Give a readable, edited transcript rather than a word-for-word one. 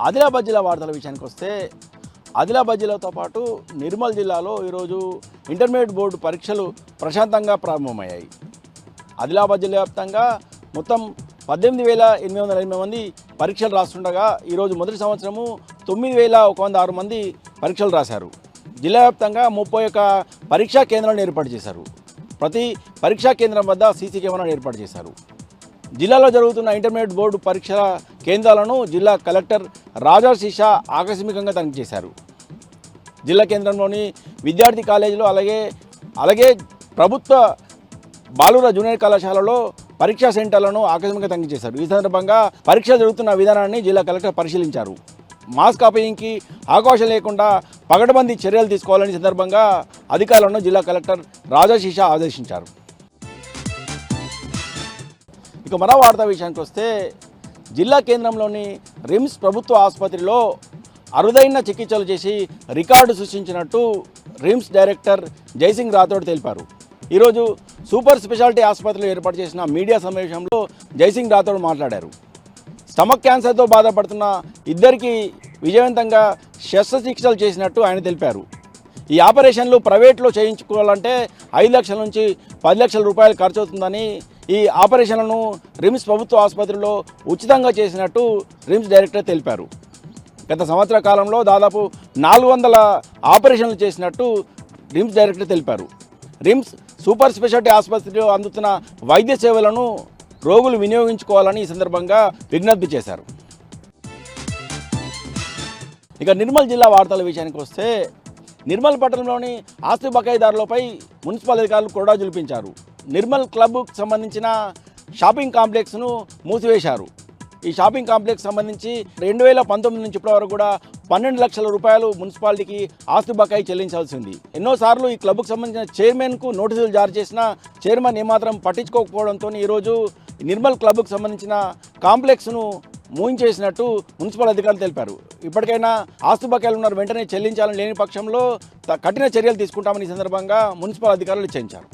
ఆదిలాబాద్ జిల్లా వార్తల విషయానికి వస్తే ఆదిలాబాద్ జిల్లాతో పాటు నిర్మల్ జిల్లాలో ఈరోజు ఇంటర్మీడియట్ బోర్డు పరీక్షలు ప్రశాంతంగా ప్రారంభమయ్యాయి. ఆదిలాబాద్ జిల్లా వ్యాప్తంగా మొత్తం 18,808 మంది పరీక్షలు రాస్తుండగా ఈరోజు మొదటి సంవత్సరము 9,106 మంది పరీక్షలు రాశారు. జిల్లా వ్యాప్తంగా 31 పరీక్షా కేంద్రాలను ఏర్పాటు చేశారు. ప్రతి పరీక్షా కేంద్రం వద్ద సీసీ కెమెరాను ఏర్పాటు చేశారు. జిల్లాలో జరుగుతున్న ఇంటర్మీడియట్ బోర్డు పరీక్షల కేంద్రాలను జిల్లా కలెక్టర్ రాజా శీషా ఆకస్మికంగా తనిఖీ చేశారు. జిల్లా కేంద్రంలోని విద్యార్థి కాలేజీలో అలాగే ప్రభుత్వ బాలుర జూనియర్ కళాశాలలో పరీక్షా సెంటర్లను ఆకస్మికంగా తనిఖీ చేశారు. ఈ సందర్భంగా పరీక్ష జరుగుతున్న విధానాన్ని జిల్లా కలెక్టర్ పరిశీలించారు. మాస్క్ కాపీయింగ్కి అవకాశం లేకుండా పగడబందీ చర్యలు తీసుకోవాలని సందర్భంగా అధికారులను జిల్లా కలెక్టర్ రాజా శీషా ఆదేశించారు. ఇక మరో వార్తా విషయానికి వస్తే జిల్లా కేంద్రంలోని రిమ్స్ ప్రభుత్వ ఆసుపత్రిలో అరుదైన చికిత్సలు చేసి రికార్డు సృష్టించినట్టు రిమ్స్ డైరెక్టర్ జైసింగ్ రాథోడ్ తెలిపారు. ఈరోజు సూపర్ స్పెషాలిటీ ఆసుపత్రిలో ఏర్పాటు చేసిన మీడియా సమావేశంలో జైసింగ్ రాథోడ్ మాట్లాడారు. స్టమక్ క్యాన్సర్తో బాధపడుతున్న ఇద్దరికి విజయవంతంగా శస్త్రచికిత్సలు చేసినట్టు ఆయన తెలిపారు. ఈ ఆపరేషన్లు ప్రైవేట్లో చేయించుకోవాలంటే 5 లక్షల నుంచి 10 లక్షల రూపాయలు ఖర్చు అవుతుందని, ఈ ఆపరేషన్లను రిమ్స్ ప్రభుత్వ ఆసుపత్రిలో ఉచితంగా చేసినట్టు రిమ్స్ డైరెక్టర్ తెలిపారు. గత సంవత్సర కాలంలో దాదాపు 400 ఆపరేషన్లు చేసినట్టు రిమ్స్ డైరెక్టర్ తెలిపారు. రిమ్స్ సూపర్ స్పెషాలిటీ ఆసుపత్రిలో అందుతున్న వైద్య సేవలను రోగులు వినియోగించుకోవాలని ఈ సందర్భంగా విజ్ఞప్తి చేశారు. ఇక నిర్మల్ జిల్లా వార్తల విషయానికి వస్తే నిర్మల్ పట్టణంలోని ఆస్తి బకాయిదారులపై మున్సిపల్ అధికారులు కొరడా జులిపించారు. నిర్మల్ క్లబ్కు సంబంధించిన షాపింగ్ కాంప్లెక్స్ను మూసివేశారు. ఈ షాపింగ్ కాంప్లెక్స్ సంబంధించి 2019 నుంచి ఇప్పటివరకు కూడా 12 లక్షల రూపాయలు మున్సిపాలిటీకి ఆస్తి బకాయి చెల్లించాల్సింది. ఎన్నోసార్లు ఈ క్లబ్కు సంబంధించిన చైర్మన్కు నోటీసులు జారీ చేసినా చైర్మన్ ఏమాత్రం పట్టించుకోకపోవడంతో ఈరోజు నిర్మల్ క్లబ్కు సంబంధించిన కాంప్లెక్స్ను మూయించేసినట్టు మున్సిపల్ అధికారులు తెలిపారు. ఇప్పటికైనా ఆస్తి బకాయిలు ఉన్న వెంటనే చెల్లించాలని లేని పక్షంలో కఠిన చర్యలు తీసుకుంటామని ఈ సందర్భంగా మున్సిపల్ అధికారులు హెచ్చరించారు.